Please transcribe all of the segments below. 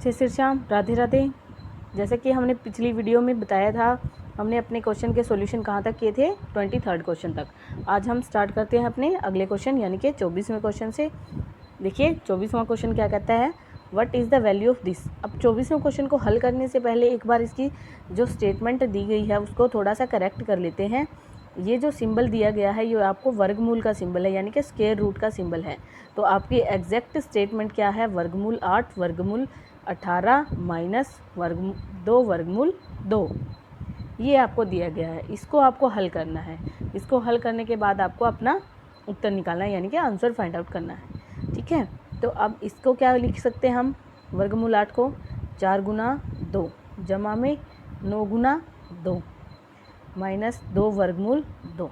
जय श्री श्याम, राधे राधे। जैसे कि हमने पिछली वीडियो में बताया था, हमने अपने क्वेश्चन के सॉल्यूशन कहाँ तक किए थे, 23rd क्वेश्चन तक। आज हम स्टार्ट करते हैं अपने अगले क्वेश्चन यानी कि 24वें क्वेश्चन से। देखिए 24वां क्वेश्चन क्या कहता है, what is the value of this. अब 24वें क्वेश्चन को हल करने से पहले एक बार इसकी जो स्टेटमेंट दी गई है उसको थोड़ा सा करेक्ट कर लेते हैं। ये जो सिंबल दिया गया है ये आपको वर्गमूल का सिंबल है, यानी कि स्क्वायर रूट का सिंबल है। तो आपकी एग्जैक्ट स्टेटमेंट क्या है, वर्गमूल 8 वर्गमूल 18 माइनस दो वर्गमूल 2, ये आपको दिया गया है। इसको आपको हल करना है। इसको हल करने के बाद आपको अपना उत्तर निकालना है, यानी कि आंसर फाइंड आउट करना है। ठीक है, तो अब इसको क्या लिख सकते हैं हम, वर्गमूल 8 को 4 गुना 2 जमा में 9 गुना 2 माइनस 2 वर्गमूल 2।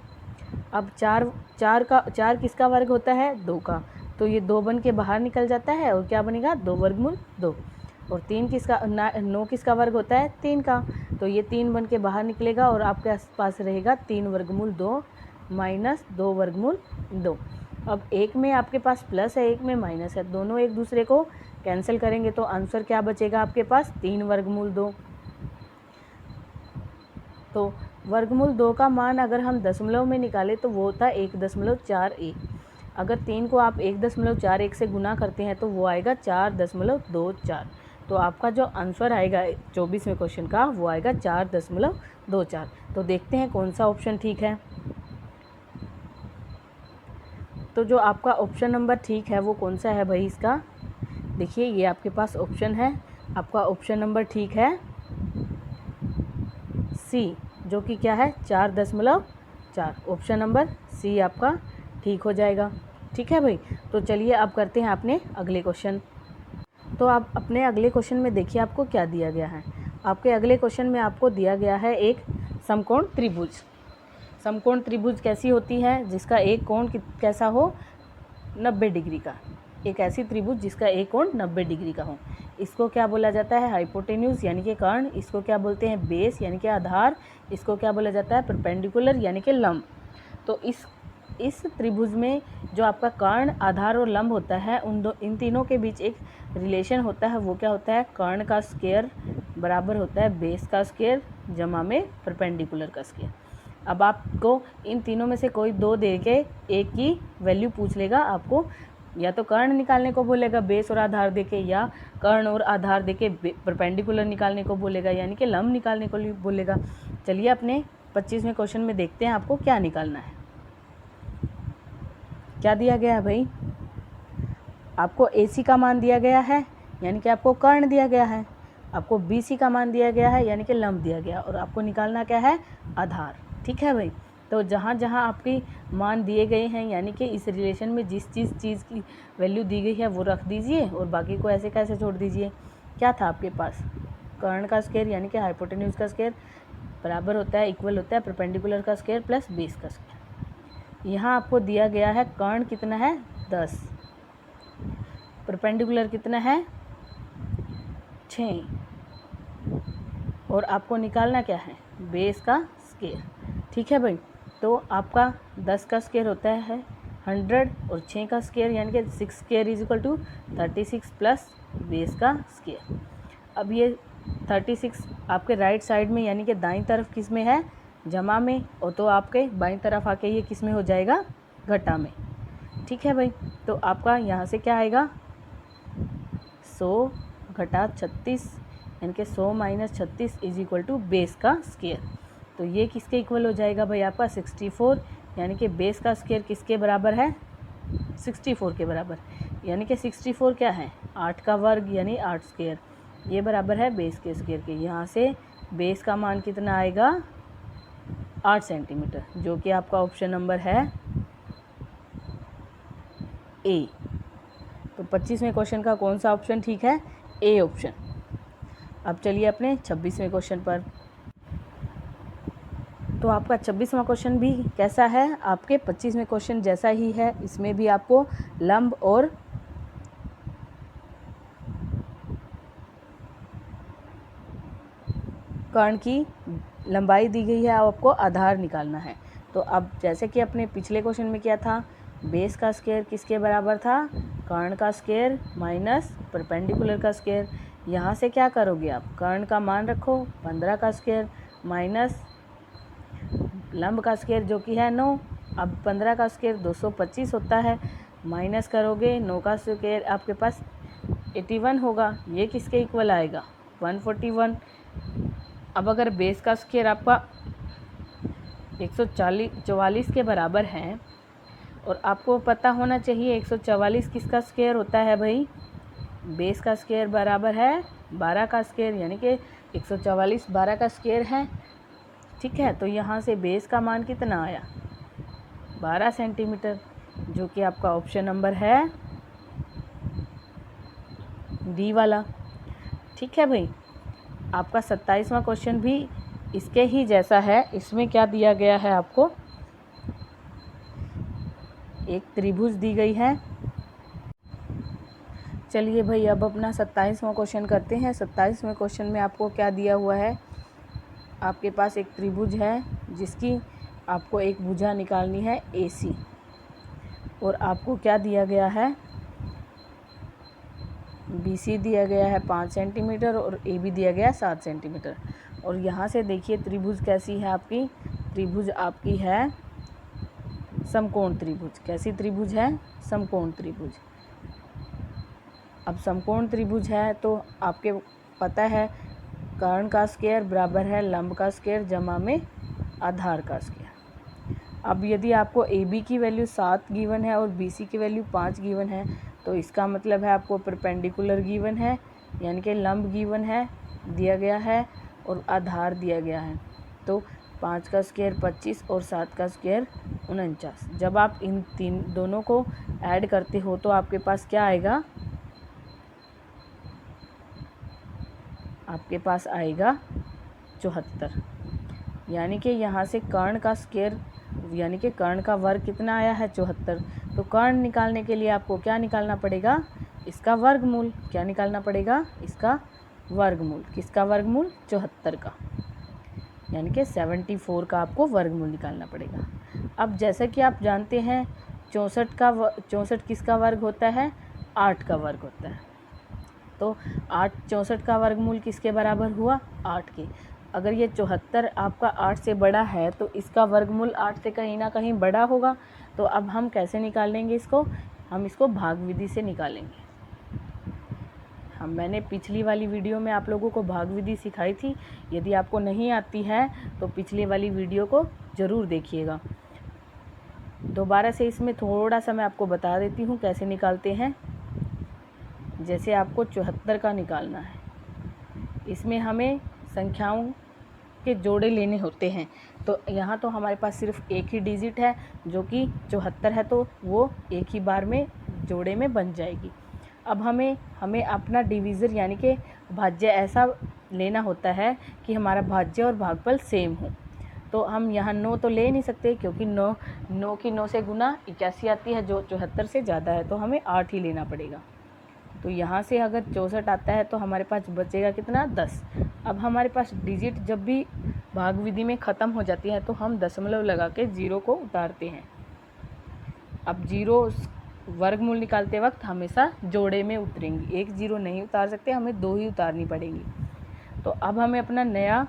अब चार किसका वर्ग होता है, 2 का, तो ये 2 बन के बाहर निकल जाता है और क्या बनेगा, 2 वर्गमूल 2। और 9 किसका वर्ग होता है, 3 का, तो ये 3 बन के बाहर निकलेगा और आपके पास रहेगा 3 वर्गमूल 2 माइनस 2 वर्गमूल 2। अब एक में आपके पास प्लस है, एक में माइनस है, दोनों एक दूसरे को कैंसिल करेंगे तो आंसर क्या बचेगा आपके पास, 3 वर्गमूल 2। तो वर्गमूल 2 का मान अगर हम दशमलव में निकालें तो वो होता है 1.41। अगर 3 को आप 1.41 से गुना करते हैं तो वो आएगा 4.24। तो आपका जो आंसर आएगा 24वें क्वेश्चन का वो आएगा 4.24। तो देखते हैं कौन सा ऑप्शन ठीक है। तो जो आपका ऑप्शन नंबर ठीक है वो कौन सा है भाई इसका, देखिए ये आपके पास ऑप्शन है, आपका ऑप्शन नंबर ठीक है सी, जो कि क्या है 4.4। ऑप्शन नंबर सी आपका ठीक हो जाएगा। ठीक है भाई, तो चलिए अब करते हैं अपने अगले क्वेश्चन। तो आप अपने अगले क्वेश्चन में देखिए आपको क्या दिया गया है। आपके अगले क्वेश्चन में आपको दिया गया है एक समकोण त्रिभुज। समकोण त्रिभुज कैसी होती है, जिसका एक कोण कैसा हो, 90 डिग्री का। एक ऐसी त्रिभुज जिसका एक कोण 90 डिग्री का हो, इसको क्या बोला जाता है, हाइपोटेन्यूज यानी कि कर्ण। इसको क्या बोलते हैं, बेस यानी कि आधार। इसको क्या बोला जाता है, परपेंडिकुलर यानी कि लंब। तो इस त्रिभुज में जो आपका कर्ण, आधार और लंब होता है, इन तीनों के बीच एक रिलेशन होता है। वो क्या होता है, कर्ण का स्क्वायर बराबर होता है बेस का स्क्वायर जमा में परपेंडिकुलर का स्क्वायर। अब आपको इन तीनों में से कोई दो दे के एक की वैल्यू पूछ लेगा, आपको या तो कर्ण निकालने को बोलेगा बेस और आधार देके, या कर्ण और आधार देके परपेंडिकुलर निकालने को बोलेगा, यानी कि लंब निकालने को बोलेगा। चलिए अपने 25वें क्वेश्चन में देखते हैं आपको क्या निकालना है। क्या दिया गया है भाई, आपको AC का मान दिया गया है, यानी कि आपको कर्ण दिया गया है। आपको BC का मान दिया गया है, यानी कि लंब दिया गया, और आपको निकालना क्या है, आधार। ठीक है भाई, तो जहाँ जहाँ आपके मान दिए गए हैं, यानी कि इस रिलेशन में जिस चीज़ की वैल्यू दी गई है वो रख दीजिए और बाकी को ऐसे कैसे छोड़ दीजिए। क्या था आपके पास, कर्ण का स्क्वायर यानी कि हाइपोटेन्यूज का स्क्वायर बराबर होता है, इक्वल होता है परपेंडिकुलर का स्क्वायर प्लस बेस का स्क्वायर। यहाँ आपको दिया गया है कर्ण कितना है, 10, परपेंडिकुलर कितना है, 6, और आपको निकालना क्या है, बेस का स्क्वायर। ठीक है भाई, तो आपका 10 का स्क्वायर होता है 100 और 6 का स्क्वायर यानी कि 6 square is equal to 36 plus base का स्क्वायर। अब ये 36 आपके राइट साइड में यानी कि दाईं तरफ किस में है, जमा में, और तो आपके बाईं तरफ आके ये किस में हो जाएगा, घटा में। ठीक है भाई, तो आपका यहाँ से क्या आएगा, 100 घटा 36 यानी कि 100 minus 36 is equal to base का स्क्वायर। तो ये किसके इक्वल हो जाएगा भाई, आपका 64, यानी कि बेस का स्क्वायर किसके बराबर है, 64 के बराबर, यानी कि 64 क्या है, 8 का वर्ग यानी 8 स्क्वायर, ये बराबर है बेस के स्क्वायर के। यहाँ से बेस का मान कितना आएगा, 8 सेंटीमीटर, जो कि आपका ऑप्शन नंबर है ए। तो 25वें क्वेश्चन का कौन सा ऑप्शन ठीक है, ए ऑप्शन। अब चलिए अपने 26वें क्वेश्चन पर। तो आपका 26वां क्वेश्चन भी कैसा है, आपके 25वें क्वेश्चन जैसा ही है। इसमें भी आपको लंब और कर्ण की लंबाई दी गई है, आपको आधार निकालना है। तो अब जैसे कि अपने पिछले क्वेश्चन में क्या था, बेस का स्क्वायर किसके बराबर था, कर्ण का स्क्वायर माइनस परपेंडिकुलर का स्क्वायर। यहाँ से क्या करोगे आप, कर्ण का मान रखो 15 का स्क्वायर माइनस लंब का स्क्वायर जो कि है 9। अब 15 का स्क्वायर 225 होता है, माइनस करोगे 9 का स्क्वायर आपके पास 81 होगा। ये किसके इक्वल आएगा, 141। अब अगर बेस का स्क्वायर आपका 144 के बराबर है और आपको पता होना चाहिए 144 किसका स्क्वायर होता है भाई, बेस का स्क्वायर बराबर है 12 का स्क्वायर, यानी कि 144 12 का स्क्वायर है। ठीक है, तो यहाँ से बेस का मान कितना आया, 12 सेंटीमीटर, जो कि आपका ऑप्शन नंबर है डी वाला। ठीक है भाई, आपका 27वां क्वेश्चन भी इसके ही जैसा है। इसमें क्या दिया गया है, आपको एक त्रिभुज दी गई है। चलिए भाई, अब अपना 27वां क्वेश्चन करते हैं। 27वें क्वेश्चन में आपको क्या दिया हुआ है, आपके पास एक त्रिभुज है जिसकी आपको एक भुजा निकालनी है AC, और आपको क्या दिया गया है, BC दिया गया है 5 सेंटीमीटर और AB दिया गया है 7 सेंटीमीटर। और यहाँ से देखिए त्रिभुज कैसी है आपकी, त्रिभुज आपकी है समकोण त्रिभुज। कैसी त्रिभुज है, समकोण त्रिभुज। अब समकोण त्रिभुज है तो आपके पता है कर्ण का स्क्वायर बराबर है लंब का स्क्वायर जमा में आधार का स्क्वायर। अब यदि आपको AB की वैल्यू 7 गिवन है और BC की वैल्यू 5 गिवन है, तो इसका मतलब है आपको परपेंडिकुलर गिवन है, यानी कि लंब गिवन है दिया गया है और आधार दिया गया है। तो 5 का स्क्वायर 25 और 7 का स्क्वायर 49। जब आप इन दोनों को ऐड करते हो तो आपके पास क्या आएगा, आपके पास आएगा 74। यानी कि यहाँ से कर्ण का स्क्वायर यानी कि कर्ण का वर्ग कितना आया है, 74। तो कर्ण निकालने के लिए आपको क्या निकालना पड़ेगा, इसका वर्गमूल। क्या निकालना पड़ेगा, इसका वर्गमूल। किसका वर्गमूल, 74 का, यानी कि 74 का आपको वर्गमूल निकालना पड़ेगा। अब जैसा कि आप जानते हैं 64 किसका वर्ग होता है, 8 का वर्ग होता है। तो 64 का वर्गमूल किसके बराबर हुआ, 8 के। अगर ये 74 आपका 8 से बड़ा है तो इसका वर्गमूल 8 से कहीं ना कहीं बड़ा होगा। तो अब हम कैसे निकालेंगे इसको, हम इसको भाग विधि से निकालेंगे। मैंने पिछली वाली वीडियो में आप लोगों को भाग विधि सिखाई थी। यदि आपको नहीं आती है तो पिछली वाली वीडियो को ज़रूर देखिएगा। दोबारा से इसमें थोड़ा सा मैं आपको बता देती हूँ कैसे निकालते हैं। जैसे आपको 74 का निकालना है, इसमें हमें संख्याओं के जोड़े लेने होते हैं। तो यहाँ तो हमारे पास सिर्फ एक ही डिजिट है जो कि 74 है, तो वो एक ही बार में जोड़े में बन जाएगी। अब हमें अपना डिवीज़र यानी कि भाज्य ऐसा लेना होता है कि हमारा भाज्य और भागफल सेम हो। तो हम यहाँ 9 तो ले नहीं सकते क्योंकि 9 की 9 से गुना 81 आती है जो 74 से ज़्यादा है, तो हमें 8 ही लेना पड़ेगा। तो यहाँ से अगर 64 आता है तो हमारे पास बचेगा कितना, 10। अब हमारे पास डिजिट जब भी भाग विधि में ख़त्म हो जाती है तो हम दशमलव लगा के 0 को उतारते हैं। अब 0 वर्गमूल निकालते वक्त हमेशा जोड़े में उतरेंगी, एक 0 नहीं उतार सकते, हमें 2 ही उतारनी पड़ेंगी। तो अब हमें अपना नया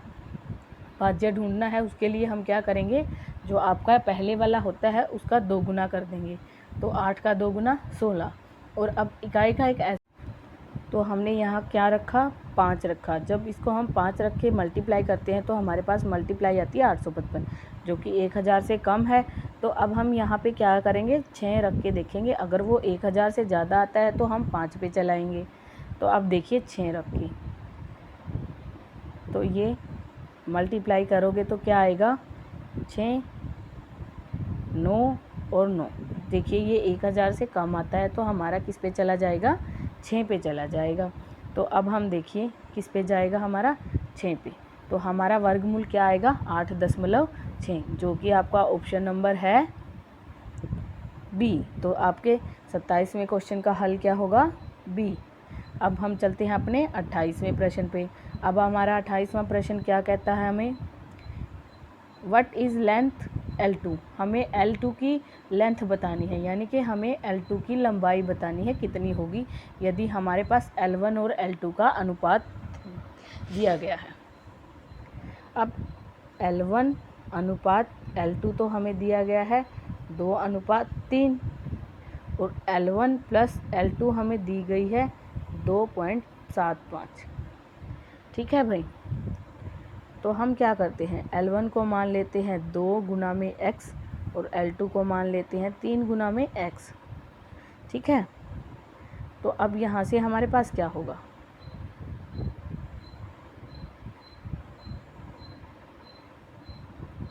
भाज्य ढूंढना है। उसके लिए हम क्या करेंगे, जो आपका पहले वाला होता है उसका 2 गुना कर देंगे। तो 8 का 2 गुना 16। और अब इकाई का एक तो हमने यहाँ क्या रखा, 5 रखा। जब इसको हम 5 रख के मल्टीप्लाई करते हैं तो हमारे पास मल्टीप्लाई आती है 855, जो कि 1000 से कम है। तो अब हम यहाँ पे क्या करेंगे, 6 रख के देखेंगे। अगर वो 1000 से ज़्यादा आता है तो हम 5 पे चलाएँगे। तो अब देखिए 6 रख के, तो ये मल्टीप्लाई करोगे तो क्या आएगा, 6, 9 और 9। देखिए ये 1000 से कम आता है तो हमारा किस पे चला जाएगा, 6 पे चला जाएगा। तो अब हम देखिए किस पे जाएगा, हमारा 6 पे। तो हमारा वर्गमूल क्या आएगा, 8.6, जो कि आपका ऑप्शन नंबर है बी। तो आपके 27वें क्वेश्चन का हल क्या होगा, बी। अब हम चलते हैं अपने 28वें प्रश्न पे। अब हमारा 28वां प्रश्न क्या कहता है हमें, व्हाट इज़ लेंथ L2, हमें L2 की लेंथ बतानी है, यानी कि हमें L2 की लंबाई बतानी है कितनी होगी, यदि हमारे पास L1 और L2 का अनुपात दिया गया है। अब L1 अनुपात L2 तो हमें दिया गया है 2:3 और L1 प्लस L2 हमें दी गई है 2.75। ठीक है भाई, तो हम क्या करते हैं, L1 को मान लेते हैं 2 गुना में x और L2 को मान लेते हैं 3 गुना में x। ठीक है, तो अब यहाँ से हमारे पास क्या होगा,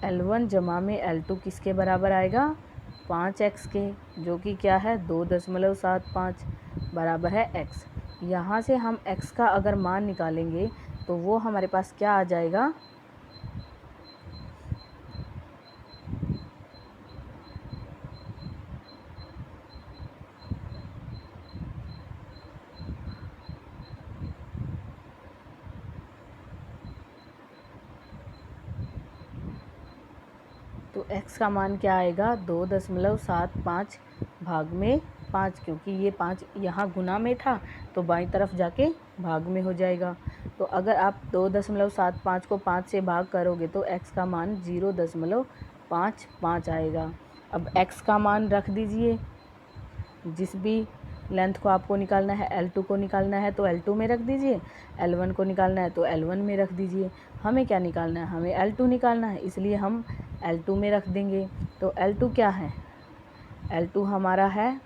L1 जमा में L2 किसके बराबर आएगा, 5x के, जो कि क्या है 2.75 बराबर है x। यहाँ से हम x का अगर मान निकालेंगे तो वो हमारे पास क्या आ जाएगा, तो x का मान क्या आएगा 2.75 भाग में 5, क्योंकि ये 5 यहाँ गुना में था तो बाईं तरफ जाके भाग में हो जाएगा। तो अगर आप 2.75 को 5 से भाग करोगे तो x का मान 0.55 आएगा। अब x का मान रख दीजिए, जिस भी लेंथ को आपको निकालना है, L2 को निकालना है तो L2 में रख दीजिए, L1 को निकालना है तो L1 में रख दीजिए। हमें क्या निकालना है, हमें L2 निकालना है, इसलिए हम L2 में रख देंगे। तो L2 क्या है, L2 हमारा है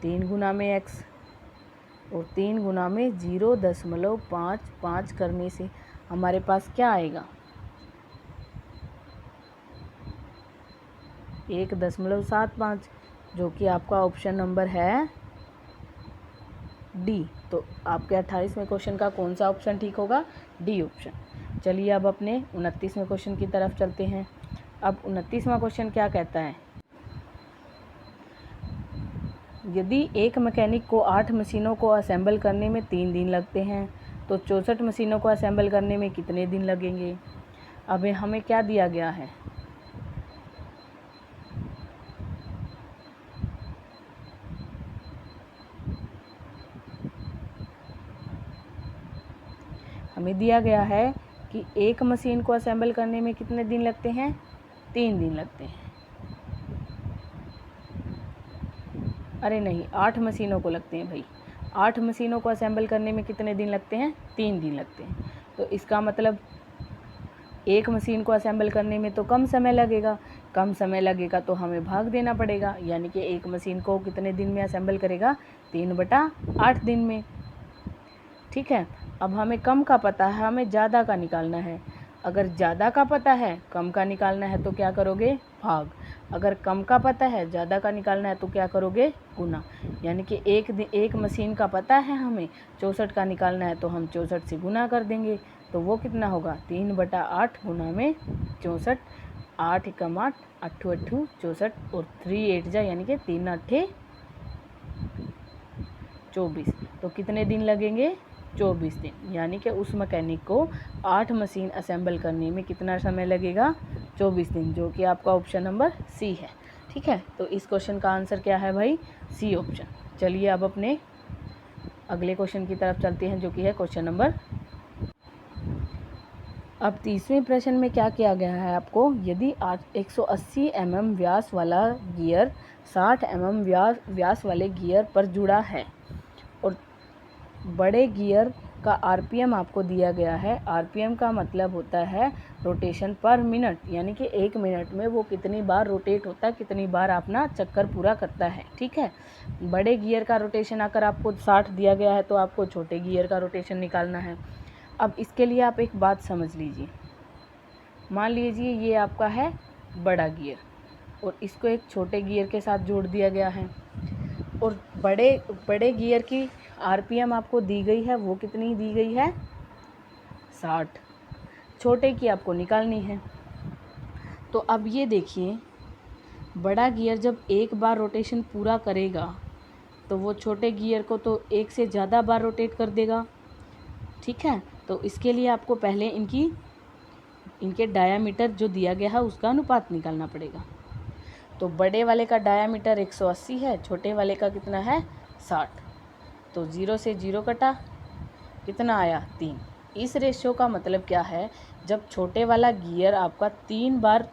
3 गुना में x और 3 गुना में 0.55 करने से हमारे पास क्या आएगा, 1.75, जो कि आपका ऑप्शन नंबर है डी। तो आपके 28वें क्वेश्चन का कौन सा ऑप्शन ठीक होगा, डी ऑप्शन। चलिए अब अपने 29वें क्वेश्चन की तरफ चलते हैं। अब 29वां क्वेश्चन क्या कहता है, यदि एक मैकेनिक को 8 मशीनों को असेंबल करने में 3 दिन लगते हैं तो 64 मशीनों को असेंबल करने में कितने दिन लगेंगे। अब हमें क्या दिया गया है, हमें दिया गया है कि एक मशीन को असेंबल करने में कितने दिन लगते हैं, 3 दिन लगते हैं। अरे नहीं, 8 मशीनों को लगते हैं भाई, 8 मशीनों को असेंबल करने में कितने दिन लगते हैं, 3 दिन लगते हैं। तो इसका मतलब एक मशीन को असेंबल करने में तो कम समय लगेगा, कम समय लगेगा तो हमें भाग देना पड़ेगा, यानी कि एक मशीन को कितने दिन में असेंबल करेगा, 3/8 दिन में। ठीक है, अब हमें कम का पता है, हमें ज़्यादा का निकालना है। अगर ज़्यादा का पता है, कम का निकालना है तो क्या करोगे, भाग। अगर कम का पता है, ज़्यादा का निकालना है तो क्या करोगे, गुना। यानी कि एक मशीन का पता है हमें 64 का निकालना है तो हम 64 से गुना कर देंगे, तो वो कितना होगा, 3/8 गुना में 64, 8 एकम 8, 8 8 64 और 3 8 जा, यानी कि 3 8 24। तो कितने दिन लगेंगे, 24 दिन। यानी कि उस मैकेनिक को 8 मशीन असेंबल करने में कितना समय लगेगा, 24 दिन, जो कि आपका ऑप्शन नंबर सी है। ठीक है, तो इस क्वेश्चन का आंसर क्या है भाई, सी ऑप्शन। चलिए अब अपने अगले क्वेश्चन की तरफ चलते हैं, जो कि है क्वेश्चन नंबर। अब 30वें प्रश्न में क्या किया गया है आपको, यदि 180 mm व्यास वाला गियर 60 mm व्यास वाले गियर पर जुड़ा है और बड़े गियर का आरपीएम आपको दिया गया है। आरपीएम का मतलब होता है रोटेशन पर मिनट, यानी कि 1 मिनट में वो कितनी बार रोटेट होता है, कितनी बार अपना चक्कर पूरा करता है। ठीक है, बड़े गियर का रोटेशन अगर आपको 60 दिया गया है तो आपको छोटे गियर का रोटेशन निकालना है। अब इसके लिए आप एक बात समझ लीजिए, मान लीजिए ये आपका है बड़ा गियर और इसको एक छोटे गियर के साथ जोड़ दिया गया है, और बड़े गियर की आरपीएम आपको दी गई है, वो कितनी दी गई है, 60। छोटे की आपको निकालनी है। तो अब ये देखिए, बड़ा गियर जब एक बार रोटेशन पूरा करेगा तो वो छोटे गियर को तो एक से ज़्यादा बार रोटेट कर देगा। ठीक है, तो इसके लिए आपको पहले इनकी इनके डायामीटर जो दिया गया है उसका अनुपात निकालना पड़ेगा। तो बड़े वाले का डायामीटर 180 है, छोटे वाले का कितना है 60। तो 0 से 0 कटा, कितना आया 3। इस रेशियो का मतलब क्या है, जब छोटे वाला गियर आपका 3 बार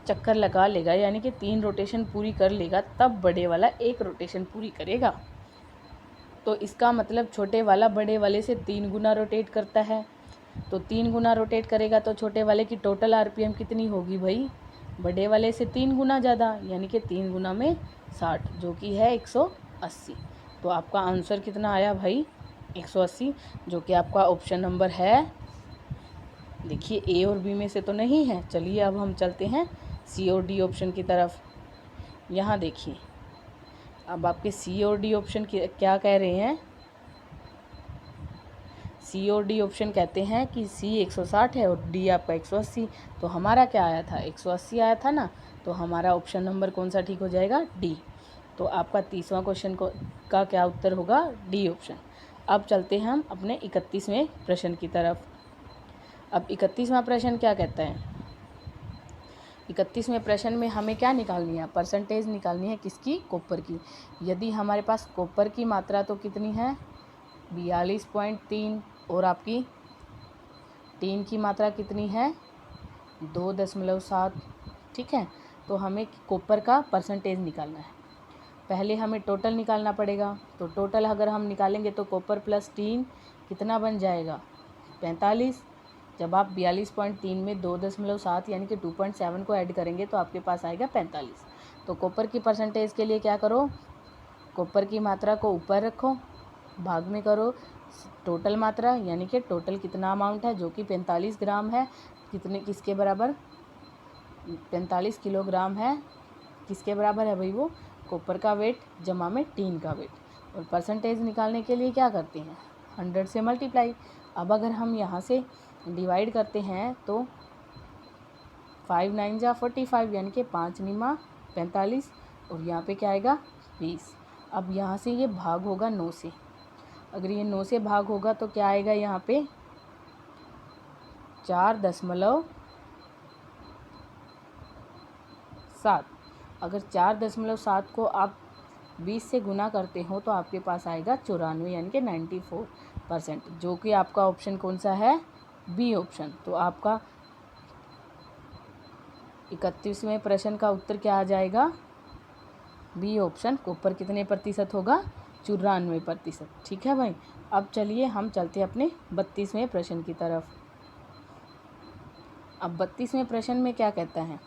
चक्कर लगा लेगा यानी कि 3 रोटेशन पूरी कर लेगा, तब बड़े वाला 1 रोटेशन पूरी करेगा। तो इसका मतलब छोटे वाला बड़े वाले से 3 गुना रोटेट करता है। तो 3 गुना रोटेट करेगा तो छोटे वाले की टोटल आरपीएम कितनी होगी भाई, बड़े वाले से 3 गुना ज़्यादा, यानी कि 3 गुना में 60, जो कि है 180। तो आपका आंसर कितना आया भाई 180, जो कि आपका ऑप्शन नंबर है। देखिए ए और बी में से तो नहीं है। चलिए अब हम चलते हैं सी और डी ऑप्शन की तरफ। यहाँ देखिए अब आपके सी और डी ऑप्शन क्या कह रहे हैं। सी और डी ऑप्शन कहते हैं कि सी 160 है और डी आपका 180। तो हमारा क्या आया था 180 आया था ना, तो हमारा ऑप्शन नंबर कौन सा ठीक हो जाएगा डी। तो आपका 30वां क्वेश्चन का क्या उत्तर होगा डी ऑप्शन। अब चलते हैं हम अपने 31वें प्रश्न की तरफ। अब 31वां प्रश्न क्या कहता है, 31वें प्रश्न में हमें क्या निकालनी है, परसेंटेज निकालनी है किसकी, कॉपर की। यदि हमारे पास कॉपर की मात्रा तो कितनी है 42.3 और आपकी टीन की मात्रा कितनी है 2.7। ठीक है, तो हमें कॉपर का परसेंटेज निकालना है। पहले हमें टोटल निकालना पड़ेगा। तो टोटल अगर हम निकालेंगे तो कॉपर प्लस टीन कितना बन जाएगा 45। जब आप 42.3 में 2.7 यानी कि 2.7 को ऐड करेंगे तो आपके पास आएगा 45। तो कॉपर की परसेंटेज के लिए क्या करो, कॉपर की मात्रा को ऊपर रखो, भाग में करो टोटल मात्रा, यानी कि टोटल कितना अमाउंट है जो कि 45 ग्राम है, किसके बराबर 45 किलोग्राम है, किसके बराबर है भाई वो कॉपर का वेट जमा में टीन का वेट। और परसेंटेज निकालने के लिए क्या करते हैं 100 से मल्टीप्लाई। अब अगर हम यहाँ से डिवाइड करते हैं तो 5 9 जा 45 यानी कि 5 निमा 45 और यहाँ पे क्या आएगा 20। अब यहाँ से ये भाग होगा 9 से, अगर ये 9 से भाग होगा तो क्या आएगा यहाँ पे 4.7। अगर 4.7 को आप 20 से गुना करते हो तो आपके पास आएगा 94 यानी कि 94%, जो कि आपका ऑप्शन कौन सा है बी ऑप्शन। तो आपका 31वें प्रश्न का उत्तर क्या आ जाएगा बी ऑप्शन। कॉपर कितने प्रतिशत होगा 94%। ठीक है भाई, अब चलिए हम चलते हैं अपने 32वें प्रश्न की तरफ। अब 32वें प्रश्न में क्या कहता है,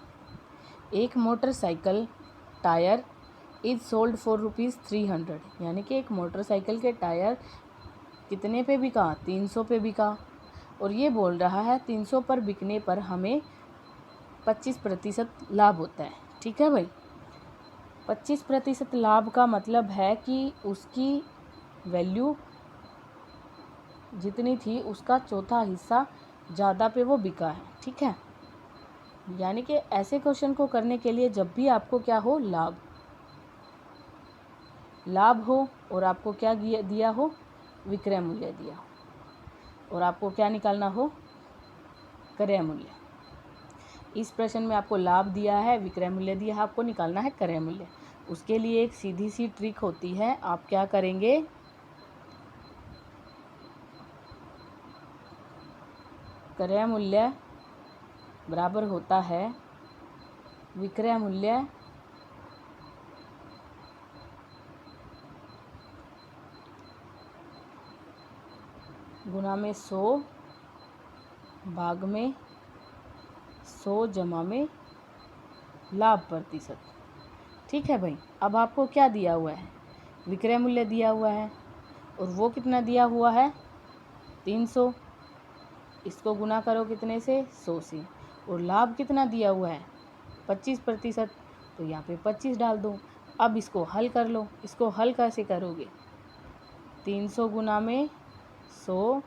एक motorcycle tyre is sold for ₹300, यानी कि एक मोटरसाइकिल के टायर कितने पे बिका 300 पे बिका। और ये बोल रहा है 300 पर बिकने पर हमें 25% लाभ होता है। ठीक है भाई, 25% लाभ का मतलब है कि उसकी वैल्यू जितनी थी उसका चौथा हिस्सा ज़्यादा पे वो बिका है। ठीक है, यानी कि ऐसे क्वेश्चन को करने के लिए जब भी आपको क्या हो लाभ हो और आपको क्या दिया हो विक्रय मूल्य दिया हो और आपको क्या निकालना हो क्रय मूल्य। इस प्रश्न में आपको लाभ दिया है, विक्रय मूल्य दिया है, आपको निकालना है क्रय मूल्य। उसके लिए एक सीधी सी ट्रिक होती है, आप क्या करेंगे क्रय मूल्य बराबर होता है विक्रय मूल्य गुना में 100 भाग में 100 जमा में लाभ प्रतिशत। ठीक है भाई, अब आपको क्या दिया हुआ है विक्रय मूल्य दिया हुआ है और वो कितना दिया हुआ है 300, इसको गुना करो कितने से 100 से, और लाभ कितना दिया हुआ है 25%, तो यहाँ पे 25 डाल दो। अब इसको हल कर लो, इसको हल कैसे करोगे 300 गुना में 100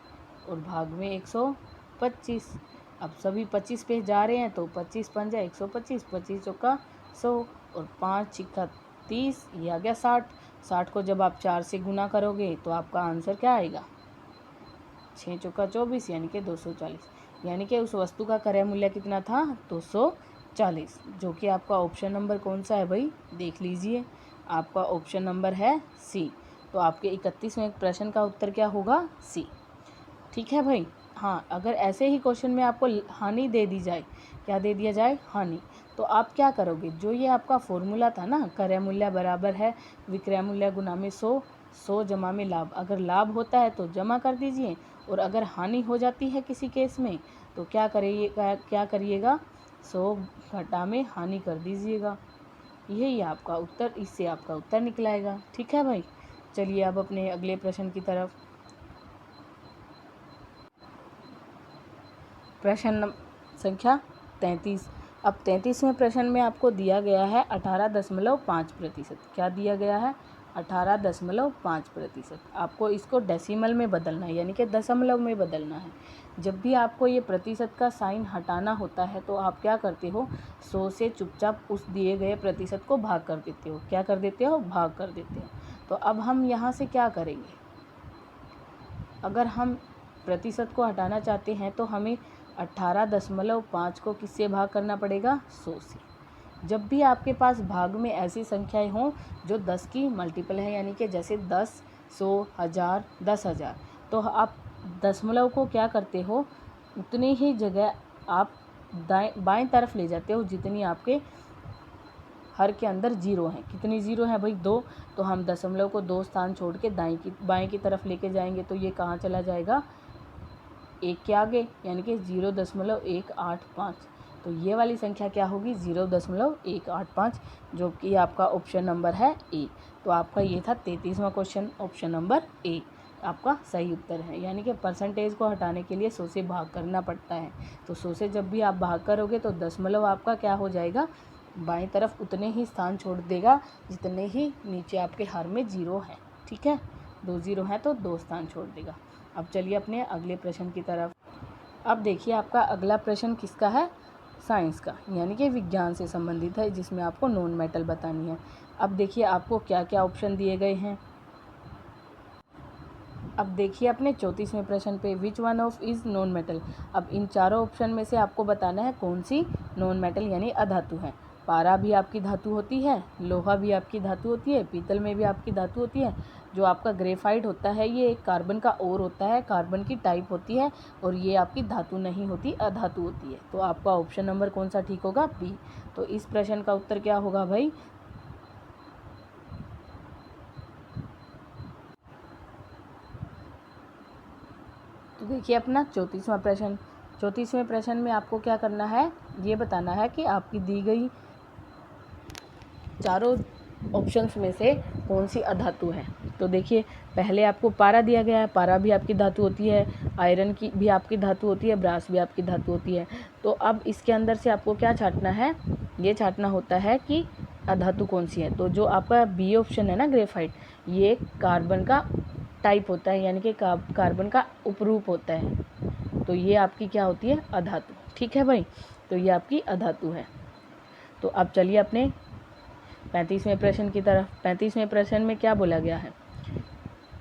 और भाग में 125। अब सभी 25 पे जा रहे हैं तो 25 पंजा 125, 25 चौका 100 और 5 छिक्का 30, ये आ गया 60। 60 को जब आप 4 से गुना करोगे तो आपका आंसर क्या आएगा 6 चौका 24 यानी कि 240। यानी कि उस वस्तु का क्रय मूल्य कितना था 240, जो कि आपका ऑप्शन नंबर कौन सा है भाई, देख लीजिए, आपका ऑप्शन नंबर है सी। तो आपके 31वें प्रश्न का उत्तर क्या होगा, सी। ठीक है भाई। हाँ, अगर ऐसे ही क्वेश्चन में आपको हानि दे दी जाए, क्या दे दिया जाए, हानि, तो आप क्या करोगे, जो ये आपका फॉर्मूला था ना, क्रय मूल्य बराबर है विक्रय मूल्य गुना में 100, 100 जमा में लाभ, अगर लाभ होता है तो जमा कर दीजिए, और अगर हानि हो जाती है किसी केस में तो क्या करिएगा 100 घटा में हानि कर दीजिएगा। यही आपका उत्तर, इससे आपका उत्तर निकलाएगा। ठीक है भाई। चलिए अब अपने अगले प्रश्न की तरफ। प्रश्न संख्या 33। अब 33वें प्रश्न में आपको दिया गया है 18.5%। क्या दिया गया है, 18.5%। आपको इसको डेसिमल में बदलना है, यानी कि दशमलव में बदलना है। जब भी आपको ये प्रतिशत का साइन हटाना होता है तो आप क्या करते हो, 100 से चुपचाप उस दिए गए प्रतिशत को भाग कर देते हो। क्या कर देते हो, भाग कर देते हो। तो अब हम यहाँ से क्या करेंगे, अगर हम प्रतिशत को हटाना चाहते हैं तो हमें 18.5 को किससे भाग करना पड़ेगा, 100 से। जब भी आपके पास भाग में ऐसी संख्याएं हों जो 10 की मल्टीपल है, यानी कि जैसे 10, 100, 1000, 10,000, तो आप दशमलव को क्या करते हो, उतनी ही जगह आप बाएं तरफ ले जाते हो जितनी आपके हर के अंदर जीरो हैं। कितनी जीरो हैं भाई, 2। तो हम दशमलव को 2 स्थान छोड़ के बाएं की तरफ लेके जाएंगे तो ये कहाँ चला जाएगा, 1 के आगे, यानी कि 0.185। तो ये वाली संख्या क्या होगी, 0.185, जो कि आपका ऑप्शन नंबर है ए। तो आपका ये था 33वां क्वेश्चन, ऑप्शन नंबर ए आपका सही उत्तर है। यानी कि परसेंटेज को हटाने के लिए 100 से भाग करना पड़ता है। तो 100 से जब भी आप भाग करोगे तो दशमलव आपका क्या हो जाएगा, बाईं तरफ उतने ही स्थान छोड़ देगा जितने ही नीचे आपके हर में जीरो है। ठीक है, 2 जीरो हैं तो 2 स्थान छोड़ देगा। अब चलिए अपने अगले प्रश्न की तरफ। अब देखिए आपका अगला प्रश्न किसका है, साइंस का, यानी कि विज्ञान से संबंधित है, जिसमें आपको नॉन मेटल बतानी है। अब देखिए आपको क्या क्या ऑप्शन दिए गए हैं। अब देखिए अपने 34वें प्रश्न पे, which one of is non metal. अब इन चारों ऑप्शन में से आपको बताना है कौन सी नॉन मेटल यानी अधातु है। पारा भी आपकी धातु होती है, लोहा भी आपकी धातु होती है, पीतल में भी आपकी धातु होती है। जो आपका ग्रेफाइट होता है ये एक कार्बन का ओर होता है, कार्बन की टाइप होती है, और ये आपकी धातु नहीं होती, अधातु होती है। तो आपका ऑप्शन नंबर कौन सा ठीक होगा, बी। तो इस प्रश्न का उत्तर क्या होगा भाई, तो देखिए अपना 34वां प्रश्न। 34वें प्रश्न में आपको क्या करना है, ये बताना है कि आपकी दी गई चारों ऑप्शंस में से कौन सी अधातु है। तो देखिए पहले आपको पारा दिया गया है, पारा भी आपकी धातु होती है, आयरन की भी आपकी धातु होती है, ब्रास भी आपकी धातु होती है। तो अब इसके अंदर से आपको क्या छांटना है, ये छांटना होता है कि अधातु कौन सी है। तो जो आपका बी ऑप्शन है ना, ग्रेफाइट, ये कार्बन का टाइप होता है, यानी कि कार्बन का उपरूप होता है। तो ये आपकी क्या होती है, अधातु। ठीक है भाई, तो ये आपकी अधातु है। तो अब चलिए अपने 35वें प्रश्न की तरफ। 35वें प्रश्न में क्या बोला गया है,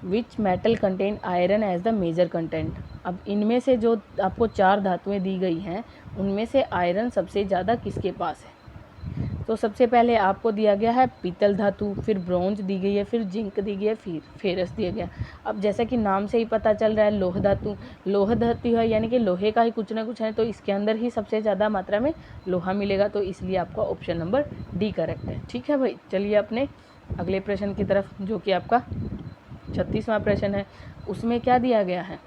which metal contain iron as the major content. अब इनमें से जो आपको 4 धातुएं दी गई हैं उनमें से आयरन सबसे ज़्यादा किसके पास है। तो सबसे पहले आपको दिया गया है पीतल धातु, फिर ब्रोंज दी गई है, फिर जिंक दी गई है, फिर फेरस दिया गया। अब जैसा कि नाम से ही पता चल रहा है लोह धातु, लोह धातु है यानी कि लोहे का ही कुछ ना कुछ है, तो इसके अंदर ही सबसे ज़्यादा मात्रा में लोहा मिलेगा। तो इसलिए आपका ऑप्शन नंबर डी करेक्ट है। ठीक है भाई, चलिए अपने अगले प्रश्न की तरफ, जो कि आपका 36वां प्रश्न है। उसमें क्या दिया गया है,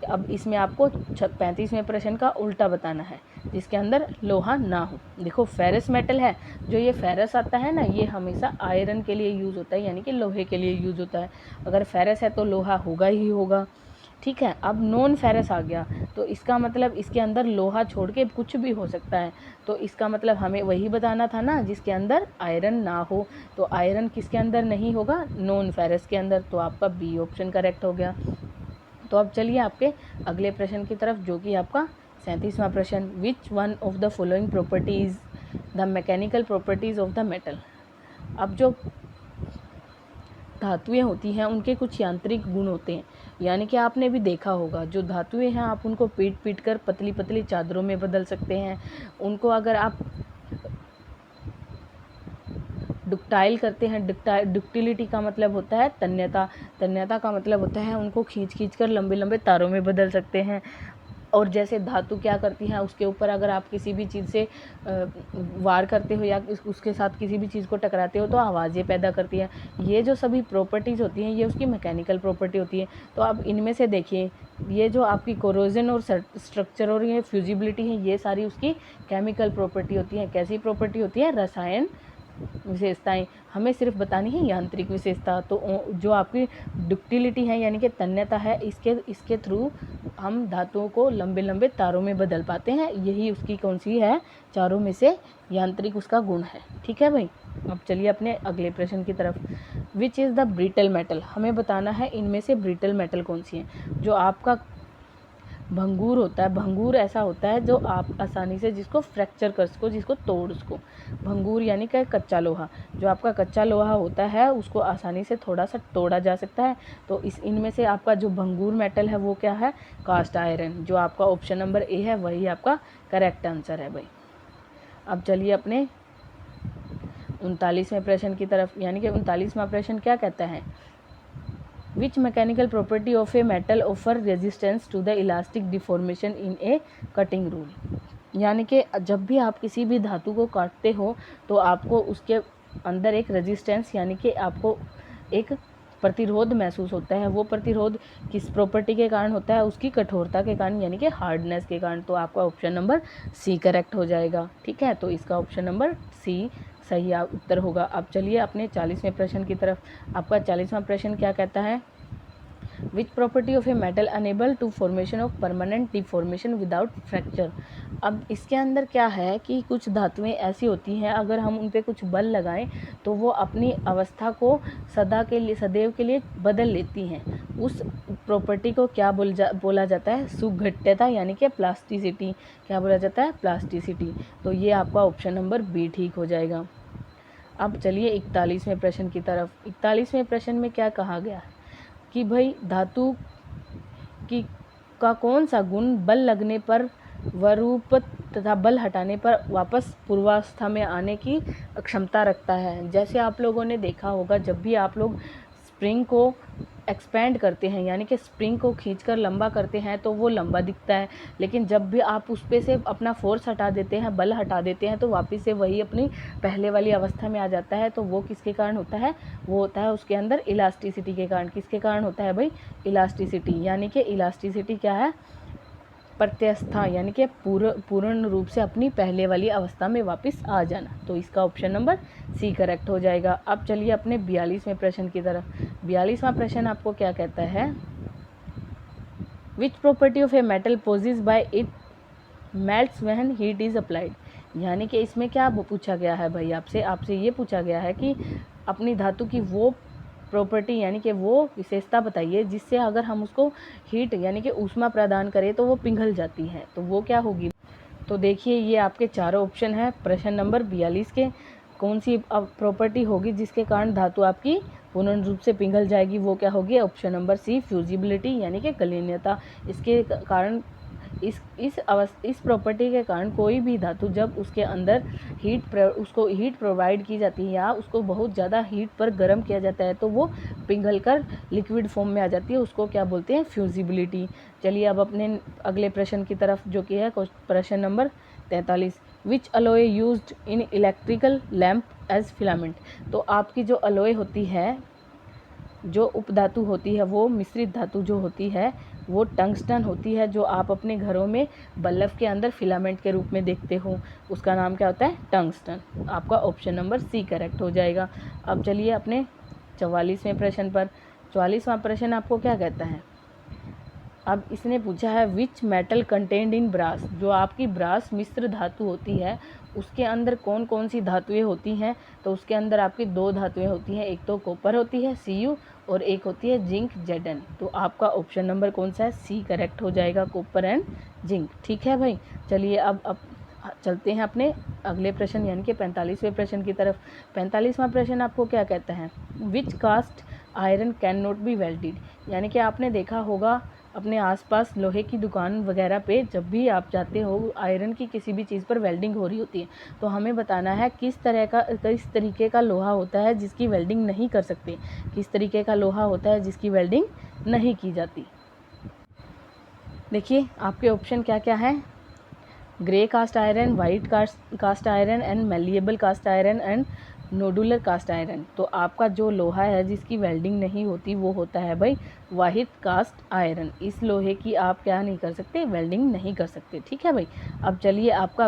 अब इसमें आपको 35वें प्रश्न का उल्टा बताना है, जिसके अंदर लोहा ना हो। देखो फेरस मेटल है, जो ये फेरस आता है ना, ये हमेशा आयरन के लिए यूज़ होता है, यानी कि लोहे के लिए यूज़ होता है। अगर फेरस है तो लोहा होगा ही होगा। ठीक है, अब नॉन फेरस आ गया तो इसका मतलब इसके अंदर लोहा छोड़ के कुछ भी हो सकता है। तो इसका मतलब हमें वही बताना था ना जिसके अंदर आयरन ना हो। तो आयरन किसके अंदर नहीं होगा, नॉन फेरस के अंदर। तो आपका बी ऑप्शन करेक्ट हो गया। तो अब चलिए आपके अगले प्रश्न की तरफ, जो कि आपका 37वां प्रश्न, which one of the following properties the mechanical properties of the metal. अब जो धातुएं होती हैं उनके कुछ यांत्रिक गुण होते हैं, यानी कि आपने भी देखा होगा जो धातुएं हैं आप उनको पीट पीट कर पतली पतली चादरों में बदल सकते हैं। उनको अगर आप डक्टाइल करते हैं, डक्टिलिटी का मतलब होता है तन्यता, तन्यता का मतलब होता है उनको खींच खींच कर लंबे लंबे तारों में बदल सकते हैं। और जैसे धातु क्या करती है, उसके ऊपर अगर आप किसी भी चीज़ से वार करते हो या उसके साथ किसी भी चीज़ को टकराते हो तो आवाज़ें पैदा करती हैं। ये जो सभी प्रॉपर्टीज़ होती हैं ये उसकी मैकेनिकल प्रॉपर्टी होती है। तो आप इनमें से देखिए, ये जो आपकी कोरोजन और स्ट्रक्चर और ये फ्यूजिबिलिटी है, ये सारी उसकी केमिकल प्रॉपर्टी होती हैं। कैसी प्रॉपर्टी होती है? रसायन विशेषताएं। हमें सिर्फ बतानी है यांत्रिक विशेषता। तो जो आपकी डक्टिलिटी है यानी कि तन्यता है, इसके थ्रू हम धातुओं को लंबे लंबे तारों में बदल पाते हैं। यही उसकी कौन सी है? चारों में से यांत्रिक उसका गुण है। ठीक है भाई। अब चलिए अपने अगले प्रश्न की तरफ। Which is the brittle metal? हमें बताना है इनमें से ब्रिटल मेटल कौन सी है। जो आपका भंगूर होता है, भंगूर ऐसा होता है जो आप आसानी से जिसको फ्रैक्चर कर सको, जिसको तोड़ उसको। भंगूर यानी कि कच्चा लोहा। जो आपका कच्चा लोहा होता है उसको आसानी से थोड़ा सा तोड़ा जा सकता है। तो इनमें से आपका जो भंगूर मेटल है वो क्या है? Cast iron. जो आपका ऑप्शन नंबर ए है वही आपका करेक्ट आंसर है भाई। अब चलिए अपने 39वें प्रश्न की तरफ, यानी कि 39वां प्रश्न क्या कहता है? Which mechanical property of a metal offer resistance to the elastic deformation in a cutting rule? यानी कि जब भी आप किसी भी धातु को काटते हो तो आपको उसके अंदर एक रेजिस्टेंस यानी कि आपको एक प्रतिरोध महसूस होता है। वो प्रतिरोध किस प्रॉपर्टी के कारण होता है? उसकी कठोरता के कारण यानी कि हार्डनेस के कारण। तो आपका ऑप्शन नंबर सी करेक्ट हो जाएगा। ठीक है, तो इसका ऑप्शन नंबर सी सही उत्तर होगा। अब चलिए अपने 40वें प्रश्न की तरफ। आपका 40वां प्रश्न क्या कहता है? Which property of a metal enable to formation of permanent deformation without fracture? अब इसके अंदर क्या है कि कुछ धातुएं ऐसी होती हैं अगर हम उन पर कुछ बल लगाएं तो वो अपनी अवस्था को सदैव के लिए बदल लेती हैं। उस प्रॉपर्टी को क्या बोला जाता है? सुघट्यता यानी कि प्लास्टिसिटी। क्या बोला जाता है? प्लास्टिसिटी। तो ये आपका ऑप्शन नंबर बी ठीक हो जाएगा। अब चलिए 41वें प्रश्न की तरफ। 41वें प्रश्न में क्या कहा गया है कि भाई धातु का कौन सा गुण बल लगने पर वरूप तथा बल हटाने पर वापस पूर्वावस्था में आने की क्षमता रखता है? जैसे आप लोगों ने देखा होगा जब भी आप लोग स्प्रिंग को एक्सपेंड करते हैं यानी कि स्प्रिंग को खींचकर लंबा करते हैं तो वो लंबा दिखता है, लेकिन जब भी आप उस पे से अपना फोर्स हटा देते हैं, बल हटा देते हैं, तो वापस से वही अपनी पहले वाली अवस्था में आ जाता है। तो वो किसके कारण होता है? वो होता है उसके अंदर इलास्टिसिटी के कारण। किसके कारण होता है भाई? इलास्टिसिटी। यानी कि इलास्टिसिटी क्या है? प्रत्यवस्था यानी कि पूर्ण रूप से अपनी पहले वाली अवस्था में वापस आ जाना। तो इसका ऑप्शन नंबर सी करेक्ट हो जाएगा। अब चलिए अपने 42वें प्रश्न की तरफ। 42वां प्रश्न आपको क्या कहता है? Which property of a metal possess by it melts when heat is applied? यानी कि इसमें क्या पूछा गया है भाई? आपसे ये पूछा गया है कि अपनी धातु की वो प्रॉपर्टी यानी कि वो विशेषता बताइए जिससे अगर हम उसको हीट यानी कि ऊष्मा प्रदान करें तो वो पिघल जाती है। तो वो क्या होगी? तो देखिए ये आपके चारों ऑप्शन है प्रश्न नंबर 42 के। कौन सी प्रॉपर्टी होगी जिसके कारण धातु आपकी पूर्ण रूप से पिघल जाएगी? वो क्या होगी? ऑप्शन नंबर सी फ्यूजिबिलिटी यानी कि गलनीयता। इसके कारण इस प्रॉपर्टी के कारण कोई भी धातु जब उसके अंदर उसको हीट प्रोवाइड की जाती है या उसको बहुत ज़्यादा हीट पर गर्म किया जाता है तो वो पिघलकर लिक्विड फॉर्म में आ जाती है। उसको क्या बोलते हैं? फ्यूजिबिलिटी। चलिए अब अपने अगले प्रश्न की तरफ जो कि है प्रश्न number 43। Which alloy used in electrical lamp as filament? तो आपकी जो अलॉय होती है, जो उपधातु होती है, वो मिश्रित धातु जो होती है वो टंगस्टन होती है, जो आप अपने घरों में बल्ब के अंदर फिलामेंट के रूप में देखते हो। उसका नाम क्या होता है? टंगस्टन। आपका ऑप्शन नंबर सी करेक्ट हो जाएगा। अब चलिए अपने 44वें प्रश्न पर। 44वां प्रश्न आपको क्या कहता है? अब इसने पूछा है which metal contained in brass? जो आपकी ब्रास मिश्र धातु होती है उसके अंदर कौन कौन सी धातुएं होती हैं? तो उसके अंदर आपकी दो धातुएं होती हैं, एक तो कॉपर होती है Cu और एक होती है जिंक Zn। तो आपका ऑप्शन नंबर कौन सा है? सी करेक्ट हो जाएगा, कॉपर एंड जिंक। ठीक है भाई। चलिए अब चलते हैं अपने अगले प्रश्न यानी कि 45वें प्रश्न की तरफ। 45वां प्रश्न आपको क्या कहता है? Which cast iron can not be welded. यानी कि आपने देखा होगा अपने आसपास लोहे की दुकान वगैरह पे जब भी आप जाते हो आयरन की किसी भी चीज़ पर वेल्डिंग हो रही होती है, तो हमें बताना है किस तरीके का लोहा होता है जिसकी वेल्डिंग नहीं कर सकते, किस तरीके का लोहा होता है जिसकी वेल्डिंग नहीं की जाती। देखिए आपके ऑप्शन क्या क्या है, grey cast iron, white cast iron and malleable cast iron and nodular cast iron. तो आपका जो लोहा है जिसकी वेल्डिंग नहीं होती वो होता है भाई वाइट कास्ट आयरन। इस लोहे की आप क्या नहीं कर सकते, वेल्डिंग नहीं कर सकते। ठीक है भाई। अब चलिए आपका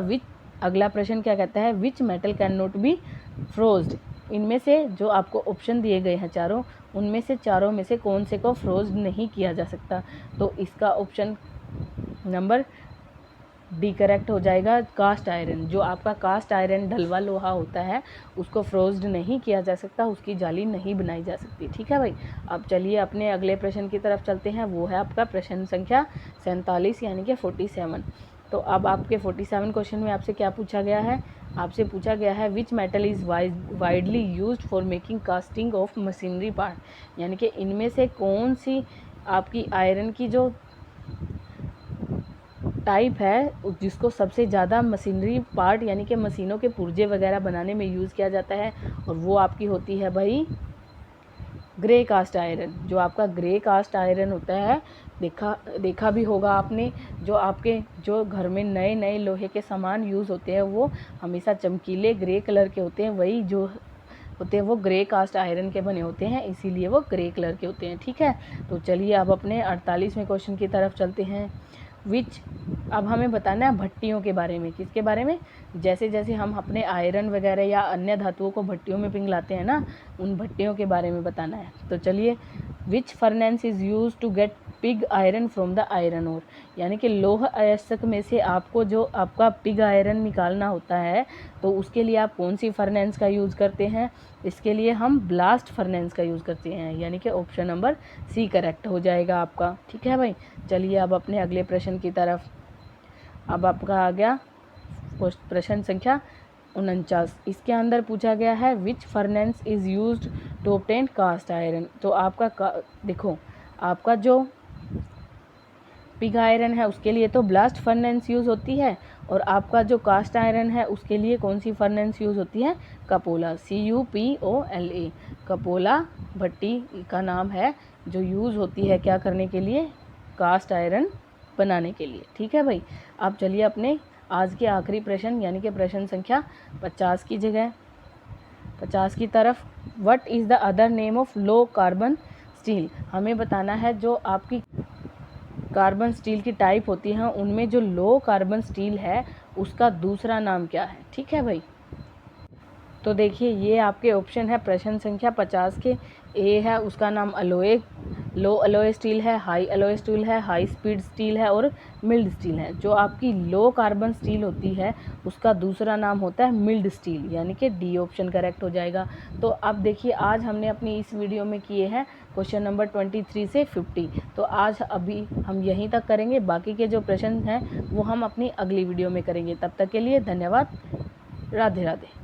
अगला प्रश्न क्या कहता है, which metal can not be forged. इनमें से जो आपको ऑप्शन दिए गए हैं चारों, उनमें से चारों में से कौन से को फ्रोज्ड नहीं किया जा सकता। तो इसका ऑप्शन नंबर डी करेक्ट हो जाएगा, कास्ट आयरन। जो आपका कास्ट आयरन ढलवा लोहा होता है उसको फ्रोज्ड नहीं किया जा सकता, उसकी जाली नहीं बनाई जा सकती। ठीक है भाई। अब चलिए अपने अगले प्रश्न की तरफ चलते हैं, वो है आपका प्रश्न संख्या 47 यानी कि 47। तो अब आपके 47 क्वेश्चन में आपसे क्या पूछा गया है, आपसे पूछा गया है which metal is widely used for making casting of machinery part. यानी कि इनमें से कौन सी आपकी आयरन की जो टाइप है जिसको सबसे ज़्यादा मशीनरी पार्ट यानी कि मशीनों के पुर्जे वगैरह बनाने में यूज़ किया जाता है, और वो आपकी होती है भाई ग्रे कास्ट आयरन। जो आपका ग्रे कास्ट आयरन होता है, देखा भी होगा आपने, जो आपके जो घर में नए नए लोहे के सामान यूज़ होते हैं वो हमेशा चमकीले ग्रे कलर के होते हैं, वही जो होते हैं वो ग्रे कास्ट आयरन के बने होते हैं, इसीलिए वो ग्रे कलर के होते हैं। ठीक है। तो चलिए अब अपने 48वें क्वेश्चन की तरफ चलते हैं। अब हमें बताना है भट्टियों के बारे में। किसके बारे में, जैसे जैसे हम अपने आयरन वगैरह या अन्य धातुओं को भट्टियों में पिघलाते हैं ना, उन भट्टियों के बारे में बताना है। तो चलिए, which furnace is use to get pig iron from the iron ore. यानी कि लौह अयस्क में से आपको जो आपका पिग आयरन निकालना होता है, तो उसके लिए आप कौन सी फर्नेस का यूज़ करते हैं। इसके लिए हम ब्लास्ट फर्नेस का यूज़ करते हैं, यानी कि ऑप्शन नंबर सी करेक्ट हो जाएगा आपका। ठीक है भाई। चलिए अब अपने अगले प्रश्न की तरफ। अब आपका आ गया प्रश्न संख्या 49। इसके अंदर पूछा गया है which furnace is used to obtain cast iron. तो आपका देखो, आपका जो पिग आयरन है उसके लिए तो ब्लास्ट फर्नेस यूज़ होती है, और आपका जो कास्ट आयरन है उसके लिए कौन सी फर्नेस यूज़ होती है, कपोला, CUPOLA। कपोला भट्टी का नाम है जो यूज़ होती है क्या करने के लिए, कास्ट आयरन बनाने के लिए। ठीक है भाई। अब चलिए अपने आज के आखिरी प्रश्न यानी कि प्रश्न संख्या 50 की जगह 50 की तरफ। What is the other name of low carbon steel. हमें बताना है जो आपकी कार्बन स्टील की टाइप होती हैं उनमें जो लो कार्बन स्टील है उसका दूसरा नाम क्या है। ठीक है भाई। तो देखिए ये आपके ऑप्शन है प्रश्न संख्या 50 के। ए है उसका नाम अलोए, लो अलोए स्टील है, हाई अलोए स्टील है, हाई स्पीड स्टील है और मिल्ड स्टील है। जो आपकी लो कार्बन स्टील होती है उसका दूसरा नाम होता है मिल्ड स्टील, यानी कि डी ऑप्शन करेक्ट हो जाएगा। तो अब देखिए आज हमने अपनी इस वीडियो में किए हैं क्वेश्चन नंबर 23 से 50। तो आज अभी हम यहीं तक करेंगे, बाकी के जो प्रश्न हैं वो हम अपनी अगली वीडियो में करेंगे। तब तक के लिए धन्यवाद। राधे राधे।